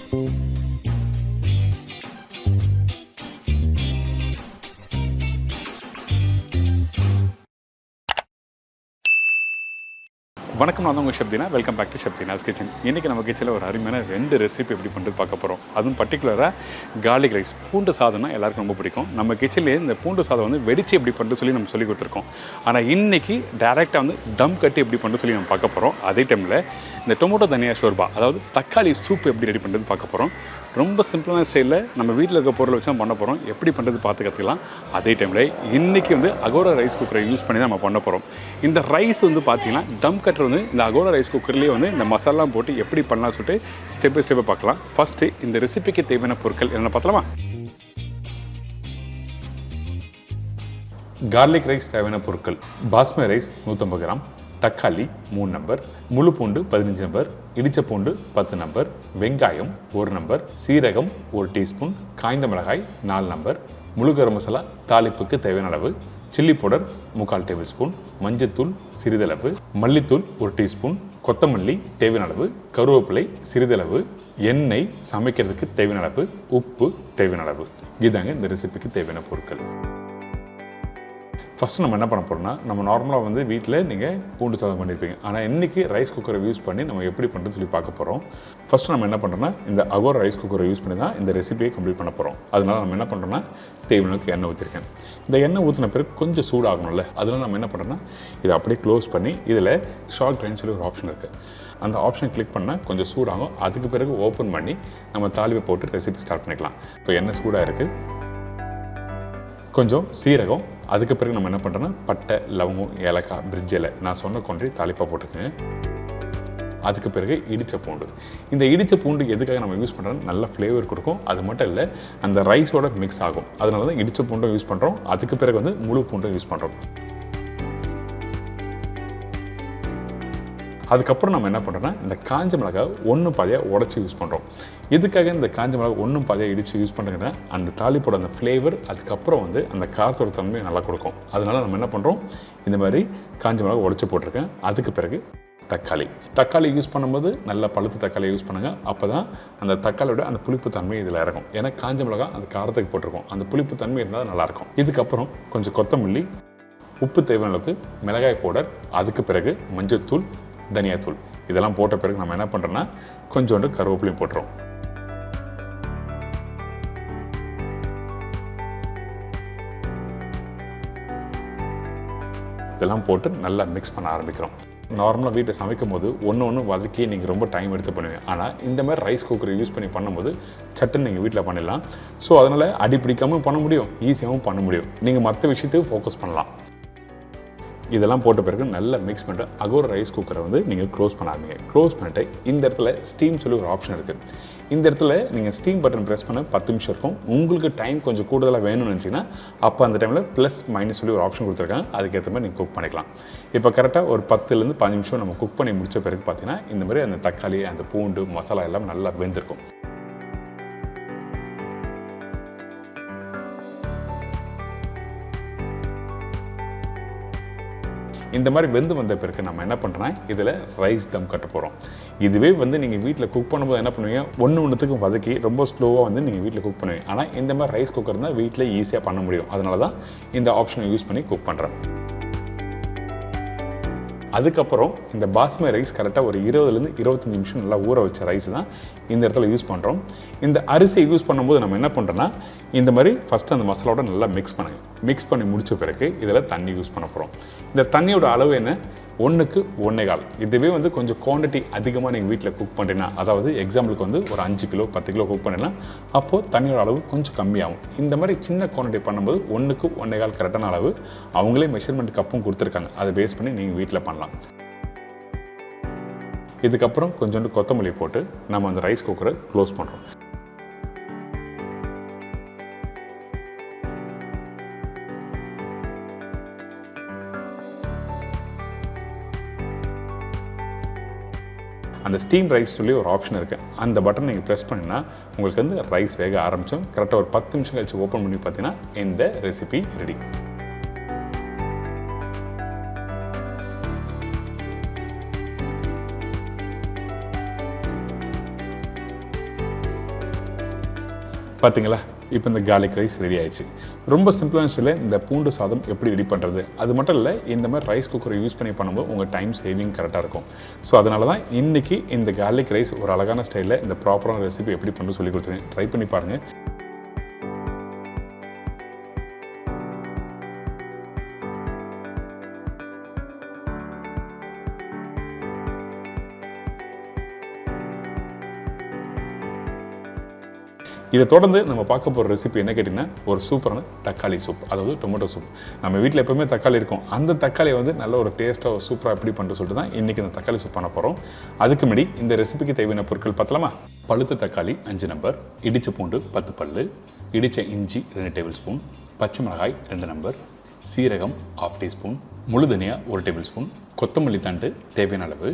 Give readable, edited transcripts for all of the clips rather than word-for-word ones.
வணக்கம், நான் உங்கள் Shabtina. Welcome back to Shabtina's kitchen. இன்றைக்கி நம்ம கிச்சனில் ஒரு அருமையான 2 ரெசிபி எப்படி பண்ணுறது பார்க்க போகிறோம். அதுவும் பர்டிகுலராக கார்லிக் ரைஸ், பூண்டு சாதம்னா எல்லாருக்கும் ரொம்ப பிடிக்கும். நம்ம கிச்சன்லேயே இந்த பூண்டு சாதம் வந்து வெடிச்சு எப்படி பண்ணுறது சொல்லி நம்ம சொல்லி கொடுத்துருக்கோம். ஆனால் இன்றைக்கி டேரெக்டாக வந்து தம் கட்டி எப்படி பண்ணுறது சொல்லி நம்ம பார்க்க போகிறோம். அதே டைமில் இந்த டொமேட்டோ தனியா ஷோர்பா, அதாவது தக்காளி சூப் எப்படி ரெடி பண்ணுறது பார்க்க போகிறோம். ரொம்ப சிம்பிளான ஸ்டைலில் நம்ம வீட்டில் இருக்க பொருளை வச்சு தான் பண்ண போகிறோம். எப்படி பண்ணுறது பார்த்து கற்றுக்கலாம். அதே டைமில் இன்றைக்கி வந்து அகோரா ரைஸ் குக்கரை யூஸ் பண்ணி தான் நம்ம பண்ண போகிறோம். இந்த ரைஸ் வந்து பார்த்திங்கன்னா தம் கட்டர் வந்து இந்த அகோரா ரைஸ் குக்கர்லேயே வந்து இந்த மசாலாம் போட்டு எப்படி பண்ணலாம் சொல்லிட்டு ஸ்டெப் பை ஸ்டெப்பாக பார்க்கலாம். ஃபஸ்ட்டு இந்த ரெசிபிக்கு தேவையான பொருட்கள் என்னென்ன பார்த்தலாமா? கார்லிக் ரைஸ் தேவையான பொருட்கள்: பாஸ்மதி ரைஸ் 150 கிராம், தக்காளி 3 நம்பர், முழு பூண்டு 15 நம்பர், இடிச்ச பூண்டு 10 நம்பர், வெங்காயம் 1 நம்பர், சீரகம் 1 டீஸ்பூன், காய்ந்த மிளகாய் 4 நம்பர், முழு கரம் மசாலா தாளிப்புக்கு தேவையான அளவு, சில்லி பவுடர் 3/4 டேபிள் ஸ்பூன், மஞ்சத்தூள் சிறிதளவு, மல்லித்தூள் 1 டீஸ்பூன், கொத்தமல்லி தேவையான அளவு, கருவேப்பிலை சிறிதளவு, எண்ணெய் சமைக்கிறதுக்கு தேவையான அளவு, உப்பு தேவையான அளவு. இதாங்க இந்த ரெசிபிக்கு தேவையான பொருட்கள். ஃபஸ்ட்டு நம்ம என்ன பண்ண போகிறோம்னா, நம்ம நார்மலாக வந்து வீட்டில் நீங்கள் பூண்டு சாதம் பண்ணியிருப்பீங்க. ஆனால் இன்றைக்கி ரைஸ் குக்கரை யூஸ் பண்ணி நம்ம எப்படி பண்ணுறதுன்னு சொல்லி பார்க்க போகிறோம். ஃபஸ்ட்டு நம்ம என்ன பண்ணுறோன்னா, இந்த அகோரா ரைஸ் குக்கரை யூஸ் பண்ணி தான் இந்த ரெசிபியை கம்ப்ளீட் பண்ண போகிறோம். அதனால நம்ம என்ன பண்ணுறோன்னா, தேவையானக்கு எண்ணெய் ஊற்றிருக்கேன். இந்த எண்ணெய் ஊற்றின பிறகு கொஞ்சம் சூடாகணும்ல, அதனால் நம்ம என்ன பண்ணுறோன்னா, இதை அப்படியே க்ளோஸ் பண்ணி இதில் ஷார்ட் கிரைண்ட் சொல்லி ஒரு ஆப்ஷன் இருக்குது. அந்த ஆப்ஷன் கிளிக் பண்ணால் கொஞ்சம் சூடாகும். அதுக்கு பிறகு ஓப்பன் பண்ணி நம்ம தாளிப்பை போட்டு ரெசிபி ஸ்டார்ட் பண்ணிக்கலாம். இப்போ எண்ணெய் சூடாக இருக்குது. கொஞ்சம் சீரகம், அதுக்கு பிறகு நம்ம என்ன பண்ணுறோன்னா, பட்டை, லவங்கம், ஏலக்காய், பிரிட்ஜ் இலை, நான் சொன்ன கொண்டு தாளிப்பாக போட்டுக்கோங்க. அதுக்கு பிறகு இடித்த பூண்டு. இந்த இடித்த பூண்டு எதுக்காக நம்ம யூஸ் பண்ணுறோம், நல்ல ஃப்ளேவர் கொடுக்கும். அது மட்டும் இல்லை, அந்த ரைஸோட மிக்ஸ் ஆகும். அதனால தான் இடித்த பூண்டும் யூஸ் பண்ணுறோம். அதுக்கு பிறகு வந்து முழு பூண்டும் யூஸ் பண்ணுறோம். அதுக்கப்புறம் நம்ம என்ன பண்ணுறோன்னா, இந்த காஞ்ச மிளகாய் 1 பாதியாக உடச்சி யூஸ் பண்ணுறோம். எதுக்காக இந்த காஞ்ச மிளகாய் 1 பாதியாக இடித்து யூஸ் பண்ணுறதுன்னா, அந்த தாளிப்போட அந்த ஃப்ளேவர் அதுக்கப்புறம் வந்து அந்த காரத்தோட தன்மையை நல்லா கொடுக்கும். அதனால் நம்ம என்ன பண்ணுறோம், இந்த மாதிரி காஞ்ச மிளகாய் உடச்சி போட்டிருக்கேன். அதுக்கு பிறகு தக்காளி யூஸ் பண்ணும்போது நல்ல பழுத்த தக்காளி யூஸ் பண்ணுங்கள். அப்போ தான் அந்த தக்காளியோட அந்த புளிப்பு தன்மை இதில் இறங்கும். ஏன்னா காஞ்ச மிளகாய் அந்த காரத்துக்கு போட்டிருக்கோம். அந்த புளிப்பு தன்மை இருந்தால் நல்லாயிருக்கும். இதுக்கப்புறம் கொஞ்சம் கொத்தமல்லி, உப்பு தேவையான அளவுக்கு, மிளகாய் பவுடர், அதுக்கு பிறகு மஞ்சத்தூள், தனியாத்தூள். இதெல்லாம் போட்ட பிறகு நம்ம என்ன பண்ணுறோன்னா, கொஞ்சோண்டு கருவேப்பிலையும் போட்டுறோம். இதெல்லாம் போட்டு நல்லா மிக்ஸ் பண்ண ஆரம்பிக்கிறோம். நார்மலாக வீட்டில் சமைக்கும் போது ஒன்று வதக்கி நீங்கள் ரொம்ப டைம் எடுத்து பண்ணுவீங்க. ஆனால் இந்த மாதிரி ரைஸ் குக்கரை யூஸ் பண்ணி பண்ணும்போது சட்டுன்னு நீங்கள் வீட்டில் பண்ணிடலாம். ஸோ அதனால் அடி பிடிக்காமல் பண்ண முடியும், ஈஸியாகவும் பண்ண முடியும். நீங்கள் மற்ற விஷயத்தையும் ஃபோக்கஸ் பண்ணலாம். இதெல்லாம் போட்ட பிறகு நல்லா மிக்ஸ் பண்ணிட்டு அகோரா ரைஸ் குக்கரை வந்து நீங்கள் க்ளோஸ் பண்ண ஆரம்பிங்க. க்ளோஸ் பண்ணிட்டு இந்த இடத்துல ஸ்டீம் சொல்லி ஒரு ஆப்ஷன் இருக்குது. இந்த இடத்துல நீங்கள் ஸ்டீம் பட்டன் ப்ரெஸ் பண்ண 10 நிமிஷம் இருக்கும். உங்களுக்கு டைம் கொஞ்சம் கூடுதலாக வேணும்னு நினச்சிங்கன்னா அப்போ அந்த டைமில் ப்ளஸ் மைனஸ் சொல்லி ஒரு ஆப்ஷன் கொடுத்துருக்காங்க. அதுக்கேற்ற மாதிரி நீங்கள் குக் பண்ணிக்கலாம். இப்போ கரெக்டாக ஒரு 10லேருந்து 15 நிமிஷம் நம்ம குக் பண்ணி முடித்த பிறகு பார்த்தீங்கன்னா, இந்த மாதிரி அந்த தக்காளி, அந்த பூண்டு, மசாலா எல்லாம் நல்லா வெந்திருக்கும். இந்த மாதிரி வெந்து வந்த பிறகு நம்ம என்ன பண்ணுறோன்னா, இதில் ரைஸ் தம் கட்ட போகிறோம். இதுவே வந்து நீங்கள் வீட்டில் குக் பண்ணும்போது என்ன பண்ணுவீங்க, ஒன்றுத்துக்கும் வதக்கி ரொம்ப ஸ்லோவாக வந்து நீங்கள் வீட்டில் குக் பண்ணுவீங்க. ஆனால் இந்த மாதிரி ரைஸ் குக்கர் இருந்தால் வீட்டில் ஈஸியாக பண்ண முடியும். அதனால தான் இந்த ஆப்ஷனை யூஸ் பண்ணி குக் பண்ணுறேன். அதுக்கப்புறம் இந்த பாஸ்மதி ரைஸ் கரெக்டாக ஒரு 20லேருந்து 25 நிமிஷம் நல்லா ஊற வச்ச ரைஸ் தான் இந்த இடத்துல யூஸ் பண்ணுறோம். இந்த அரிசியை யூஸ் பண்ணும்போது நம்ம என்ன பண்ணுறோன்னா, இந்த மாதிரி ஃபஸ்ட்டு அந்த மசாலாவோட நல்லா மிக்ஸ் பண்ணுங்கள். மிக்ஸ் பண்ணி முடித்த பிறகு இதில் தண்ணி யூஸ் பண்ண போகிறோம். இந்த தண்ணியோட அளவு என்ன, 1க்கு 1.25. இதுவே வந்து கொஞ்சம் குவான்டிட்டி அதிகமாக நீங்கள் வீட்டில் குக் பண்ணுறீங்கன்னா, அதாவது எக்ஸாம்பிளுக்கு வந்து ஒரு 5 கிலோ 10 கிலோ குக் பண்ணினா அப்போது தண்ணியோட அளவு கொஞ்சம் கம்மியாகும். இந்த மாதிரி சின்ன குவான்டிட்டி பண்ணும்போது 1க்கு 1.25 கரெக்டான அளவு. அவங்களே மெஷர்மெண்ட் கப்பும் கொடுத்துருக்காங்க. அதை பேஸ் பண்ணி நீங்கள் வீட்டில் பண்ணலாம். இதுக்கப்புறம் கொஞ்சோண்டு கொத்தமல்லி போட்டு நம்ம அந்த ரைஸ் குக்கரை க்ளோஸ் பண்ணுறோம். அந்த ஸ்டீம் ரைஸ் சொல்லி ஒரு ஆப்ஷன் இருக்குது. அந்த பட்டன் நீங்கள் ப்ரெஸ் பண்ணினா உங்களுக்கு வந்து ரைஸ் வேக ஆரம்பித்தோம். கரெக்டாக ஒரு 10 நிமிஷம் கழிச்சு ஓப்பன் பண்ணி பார்த்தீங்கன்னா இந்த ரெசிபி ரெடி. பார்த்தீங்களா, இப்போ இந்த garlic ரைஸ் ரெடி ஆயிடுச்சு. ரொம்ப சிம்பிளான ஸ்டைலில் இந்த பூண்டு சாதம் எப்படி ரெடி பண்ணுறது, அது மட்டும் இல்லை இந்த மாதிரி ரைஸ் குக்கரை யூஸ் பண்ணி பண்ணும்போது உங்கள் டைம் சேவிங் கரெக்டாக இருக்கும். ஸோ அதனால தான் இன்றைக்கி இந்த garlic ரைஸ் ஒரு அழகான ஸ்டைலில் இந்த ப்ராப்பரான ரெசிபி எப்படி பண்ணு சொல்லி கொடுத்துருக்கேன். ட்ரை பண்ணி பாருங்கள். இதை தொடர்ந்து நம்ம பார்க்க போகிற ரெசிபி என்ன கேட்டிங்கன்னா, ஒரு சூப்பரான தக்காளி சூப், அதாவது டொமேட்டோ சூப். நம்ம வீட்டில் எப்போவுமே தக்காளி இருக்கும், அந்த தக்காளியை வந்து நல்ல ஒரு டேஸ்ட்டாக ஒரு சூப்பராக எப்படி பண்ணுறது சொல்லிட்டு தான் இன்றைக்கி இந்த தக்காளி சூப் பண்ண போகிறோம். அதுக்கு முன்னாடி இந்த ரெசிபிக்கு தேவையான பொருட்கள் பார்த்தலாமா? பழுத்த தக்காளி 5 நம்பர், இடித்த பூண்டு 10 பல், இடித்த இஞ்சி 2 டேபிள் ஸ்பூன், பச்சை மிளகாய் 2 நம்பர், சீரகம் 1/2 டீஸ்பூன், முழு தனியா 1 டேபிள் ஸ்பூன், கொத்தமல்லி தண்டு தேவையான அளவு,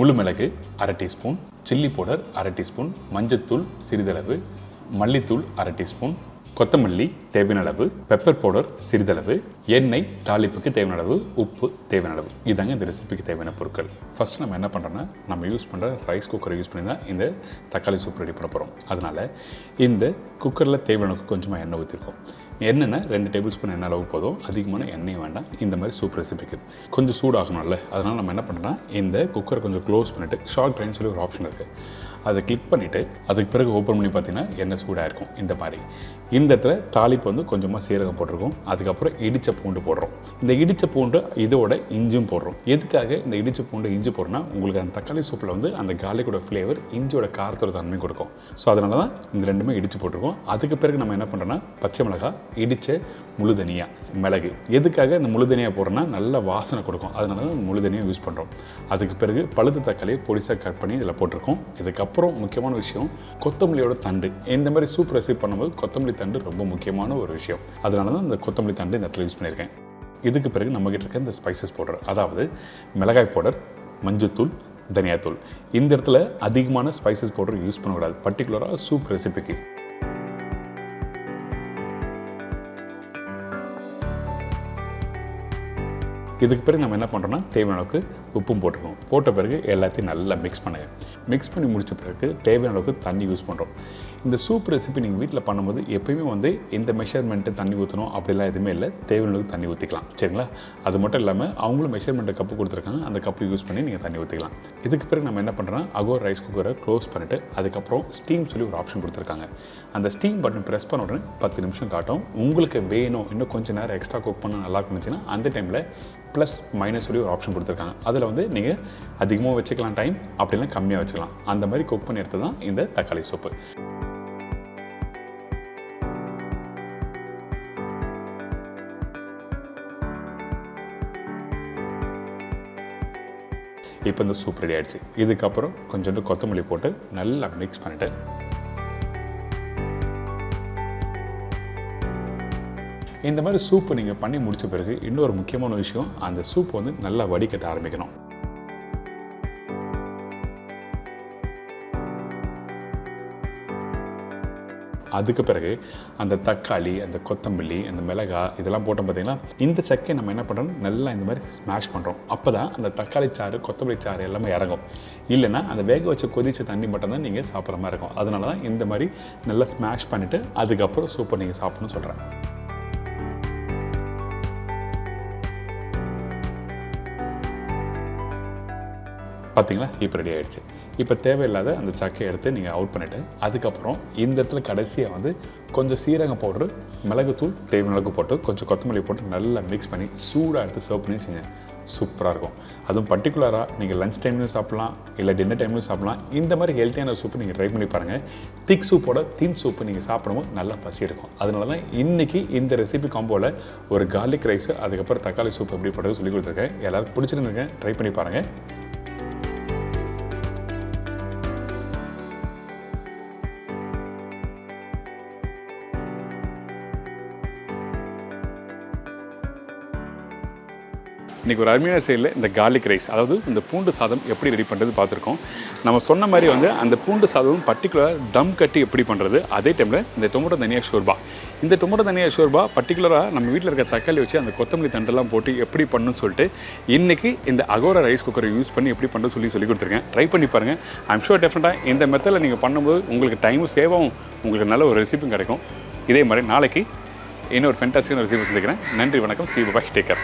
முழு மிளகு 1/2 டீஸ்பூன், சில்லி பவுடர் 1/2 டீஸ்பூன், மஞ்சத்தூள் சிறிதளவு, மல்லித்தூள் 1/2 டீஸ்பூன், கொத்தமல்லி தேவையான அளவு, பெப்பர் பவுடர் சிறிதளவு, எண்ணெய் தாளிப்புக்கு தேவையான அளவு, உப்பு தேவையான அளவு. இதாங்க இந்த ரெசிபிக்கு தேவையான பொருட்கள். ஃபஸ்ட்டு நம்ம என்ன பண்ணுறோன்னா, நம்ம யூஸ் பண்ணுற ரைஸ் குக்கரை யூஸ் பண்ணி தான் இந்த தக்காளி சூப் ரெடி பண்ண போகிறோம். அதனால் இந்த குக்கரில் தேவையான கொஞ்சமாக எண்ணெய் ஊற்றிருக்கோம். எண்ணெய்னா 2 டேபிள் ஸ்பூன் எண்ணெய் அளவு போதும், அதிகமான எண்ணெய் வேண்டாம். இந்த மாதிரி சூப் ரெசிபிக்கு கொஞ்சம் சூடாகணும்ல, அதனால் நம்ம என்ன பண்ணுறோன்னா, இந்த குக்கரை கொஞ்சம் க்ளோஸ் பண்ணிவிட்டு ஷார்ட் ட்ரைன்னு சொல்லி ஒரு ஆப்ஷன் இருக்குது, அதை கிளிக் பண்ணிவிட்டு அதுக்கு பிறகு ஓப்பன் பண்ணி பார்த்தீங்கன்னா எண்ணெய் சூடாக இருக்கும். இந்த மாதிரி இந்த இடத்துல தாளிப்பு வந்து கொஞ்சமாக சீரகம் போட்டிருக்கோம், அதுக்கப்புறம் இடித்த பூண்டு போடுறோம். இந்த இடித்த பூண்டு இதோட இஞ்சும் போடுறோம். எதுக்காக இந்த இடித்த பூண்டு இஞ்சி போடுறோன்னா, உங்களுக்கு அந்த தக்காளி சூப்பில் வந்து அந்த garlicோட ஃப்ளேவர் இஞ்சியோட காரத்தோட தன்மை கொடுக்கும். ஸோ அதனால தான் இந்த ரெண்டுமே இடித்து போட்டிருக்கோம். அதுக்கு பிறகு நம்ம என்ன பண்ணுறோன்னா, பச்சை மிளகாய், இடித்த முழு தனியா, மிளகு. எதுக்காக இந்த முழு தனியா போடுறோன்னா, நல்ல வாசனை கொடுக்கும், அதனால தான் முழு தனியா யூஸ் பண்ணுறோம். அதுக்கு பிறகு பழுத்த தக்காளியை பொடிசாக கட் பண்ணி இதில் போட்டிருக்கோம். இதுக்கப்புறம் முக்கியமான விஷயம் கொத்தமல்லியோட தண்டு. இந்த மாதிரி சூப் ரெசிபி பண்ணும்போது கொத்தமல்லி தண்டு ரொம்ப முக்கியமான ஒரு விஷயம். அதனால தான் இந்த கொத்தமல்லி தண்டு இந்த இடத்துல யூஸ் பண்ணியிருக்கேன். இதுக்கு பிறகு நம்மகிட்ட இருக்க இந்த ஸ்பைசஸ் பவுடர், அதாவது மிளகாய் பவுடர், மஞ்சத்தூள், தனியாத்தூள். இந்த இடத்துல அதிகமான ஸ்பைசஸ் பவுடர் யூஸ் பண்ணக்கூடாது, பர்டிகுலராக சூப் ரெசிபிக்கு. இதுக்கு பிறகு நம்ம என்ன பண்ணுறோன்னா, தேவையான அளவுக்கு உப்பும் போட்டுருக்கோம். போட்ட பிறகு எல்லாத்தையும் நல்லா மிக்ஸ் பண்ணுங்கள். மிக்ஸ் பண்ணி முடித்த பிறகு தேவையான அளவுக்கு தண்ணி யூஸ் பண்ணுறோம். இந்த சூப் ரெசிபி நீங்கள் வீட்டில் பண்ணும்போது எப்போயுமே வந்து இந்த மெஷர்மெண்ட்டு தண்ணி ஊற்றணும் அப்படிலாம் எதுவுமே இல்லை, தேவையான அளவுக்கு தண்ணி ஊற்றிக்கலாம். சரிங்களா? அது மட்டும் இல்லாமல் அவங்களும் மெஷர்மெண்ட்டு கப்பு கொடுத்துருக்காங்க, அந்த கப்பு யூஸ் பண்ணி நீங்கள் தண்ணி ஊற்றிக்கலாம். இதுக்கு பிறகு நம்ம என்ன பண்ணுறோன்னா, அகோர் ரைஸ் குக்கரை க்ளோஸ் பண்ணிவிட்டு அதுக்கப்புறம் ஸ்டீம் சொல்லி ஒரு ஆப்ஷன் கொடுத்துருக்காங்க. அந்த ஸ்டீம் பட்டன் ப்ரெஸ் பண்ண உடனே 10 நிமிஷம் காட்டும். உங்களுக்கு வேணும் இன்னும் கொஞ்சம் நேரம் எக்ஸ்ட்ரா குக் பண்ண நல்லா இருந்துச்சுன்னா அந்த டைமில் ப்ளஸ் மைனஸ் சொல்லி ஒரு ஆப்ஷன் கொடுத்துருக்காங்க. அதில் வந்து நீங்கள் அதிகமாக வச்சுக்கலாம் டைம், அப்படிலாம் கம்மியாக வச்சுக்கலாம். அந்த மாதிரி குக் பண்ணி எடுத்து தான் இந்த தக்காளி சூப்பு. இப்போ இந்த சூப் ரெடி ஆகிடுச்சு. இதுக்கப்புறம் கொஞ்சோண்டு கொத்தமல்லி போட்டு நல்லா மிக்ஸ் பண்ணிவிட்டு இந்த மாதிரி சூப்பு நீங்கள் பண்ணி முடித்த பிறகு இன்னொரு முக்கியமான விஷயம், அந்த சூப் வந்து நல்லா வடிகட்ட ஆரம்பிக்கணும். அதுக்கு பிறகு அந்த தக்காளி, அந்த கொத்தமல்லி, அந்த மிளகாய் இதெல்லாம் போட்டோம் பார்த்தீங்கன்னா, இந்த சக்கையை நம்ம என்ன பண்ணுறோம், நல்லா இந்த மாதிரி ஸ்மாஷ் பண்ணுறோம். அப்போ தான் அந்த தக்காளி சாறு, கொத்தமல்லி சாறு எல்லாமே இறங்கும். இல்லைன்னா அந்த வேக வச்ச கொதிச்ச தண்ணி மட்டும் தான் நீங்கள் சாப்பிட்ற மாதிரி இருக்கும். அதனால தான் இந்த மாதிரி நல்லா ஸ்மாஷ் பண்ணிவிட்டு அதுக்கப்புறம் சூப்பை நீங்கள் சாப்பிட்ணும்னு சொல்கிறேன். பார்த்தீங்களா, இப்போ ரெடி ஆகிடுச்சு. இப்போ தேவையில்லாத அந்த சக்கையை எடுத்து நீங்கள் அவுட் பண்ணிவிட்டு அதுக்கப்புறம் இந்த இடத்துல கடைசியாக வந்து கொஞ்சம் சீரகம் பவுட்ரு, மிளகுத்தூள் தேவையான அளவுக்கு போட்டு கொஞ்சம் கொத்தமல்லி போட்டு நல்லா மிக்ஸ் பண்ணி சூடாக எடுத்து சர்வ் பண்ணி வச்சுங்க. சூப்பராக இருக்கும். அதுவும் பர்டிகுலராக நீங்கள் லஞ்ச் டைம்லையும் சாப்பிட்லாம், இல்லை டின்னர் டைம்லையும் சாப்பிட்லாம். இந்த மாதிரி ஹெல்த்தியான சூப்பு நீங்கள் ட்ரை பண்ணி பாருங்கள். திக் சூப்போட தின் சூப்பு நீங்கள் சாப்பிடும்போது நல்லா பசி எடுக்கும். அதனால தான் இன்றைக்கி இந்த ரெசிபி காம்போவில் ஒரு garlic ரைஸு, அதுக்கப்புறம் தக்காளி சூப் எப்படி பண்ணுறது சொல்லி கொடுத்துருக்கேன். எல்லாருக்கும் பிடிச்சிருந்துருக்கேன், ட்ரை பண்ணி பாருங்கள். இன்றைக்கி ஒரு அருமையான சைடில் இந்த garlic ரைஸ், அதாவது இந்த பூண்டு சாதம் எப்படி ரெடி பண்ணுறது பார்த்துருக்கோம். நம்ம சொன்ன மாதிரி வந்து அந்த பூண்டு சாதம் பர்டிகுலர் தம் கட்டி எப்படி பண்ணுறது, அதே டைமில் இந்த டொமேட்டோ தனியா ஷோர்பா இந்த டொமேட்டோ தனியா ஷோர்பா பர்டிகுலராக நம்ம வீட்டில் இருக்க தக்காளி வச்சு அந்த கொத்தமல்லி தண்டெல்லாம் போட்டு எப்படி பண்ணணும்னு சொல்லிட்டு இன்றைக்கி இந்த அகோரா ரைஸ் குக்கரை யூஸ் பண்ணி எப்படி பண்ணுறது சொல்லி கொடுத்துருக்கேன். ட்ரை பண்ணி பாருங்கள். ஐம் ஷூர் டெஃபினட்டாக இந்த மெத்தடில் நீங்கள் பண்ணும்போது உங்களுக்கு டைமும் சேவ் ஆகும், உங்களுக்கு நல்ல ஒரு ரெசிபியும் கிடைக்கும். இதே மாதிரி நாளைக்கு இன்னொரு ஃபென்டாஸ்டிக்கான ரெசிபி சந்திக்கிறேன். நன்றி, வணக்கம். See you, bye, take care.